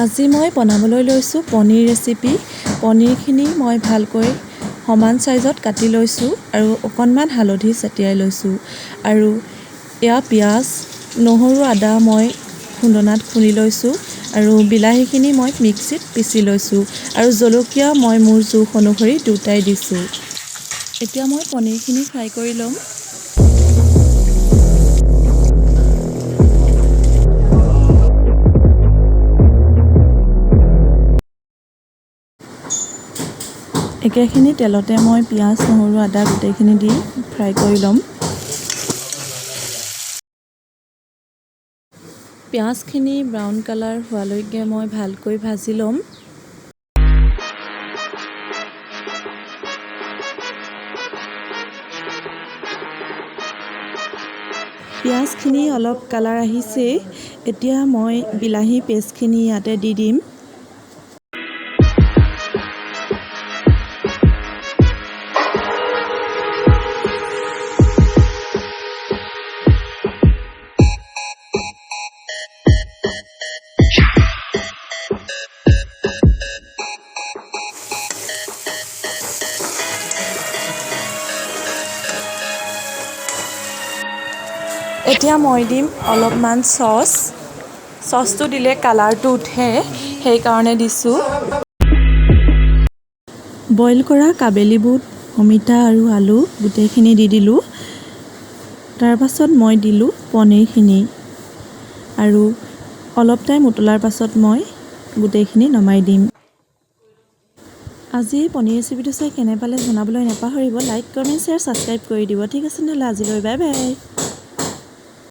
আজি মই বনাবলৈ লৈছোঁ পনীৰ ৰেচিপি। পনীৰখিনি মই ভালকৈ সমান সাইজত কাটি লৈছোঁ আৰু অকণমান হালধি ছটিয়াই লৈছোঁ। আৰু এয়া পিঁয়াজ, নহৰু, আদা মই খুন্দনাত খুন্দি লৈছোঁ আৰু বিলাহীখিনি মই মিক্সিত পিচি লৈছোঁ আৰু জলকীয়া মই মোৰ জোখ অনুসৰি দুটাই দিছোঁ। এতিয়া মই পনীৰখিনি ফ্ৰাই কৰি ল'ম। একেখিনি তেলতে মই পিঁয়াজ, নহৰু, আদা গোটেইখিনি দি ফ্ৰাই কৰি ল'ম। পিঁয়াজখিনি ব্ৰাউন কালাৰ হোৱালৈকে মই ভালকৈ ভাজি ল'ম। পিঁয়াজখিনি অলপ কালাৰ আহিছে। এতিয়া মই বিলাহী পেষ্টখিনি ইয়াতে দি দিম। এতিয়া মই দিম অলপমান চচটো দিলে কালাৰটো উঠে, সেইকাৰণে দিছোঁ। বইল কৰা কাবেলী বুট, অমিতা আৰু আলু গোটেইখিনি দি দিলোঁ। তাৰ পাছত মই দিলোঁ পনীৰখিনি আৰু অলপ টাইম উতলাৰ পাছত মই গোটেইখিনি নমাই দিম। আজি এই পনীৰ ৰেচিপিটো চাই কেনে পালে জনাবলৈ নাপাহৰিব। লাইক, কমেণ্ট, শ্বেয়াৰ, ছাবস্ক্ৰাইব কৰি দিব। ঠিক আছে নহ'লে আজিলৈ বাই বাই।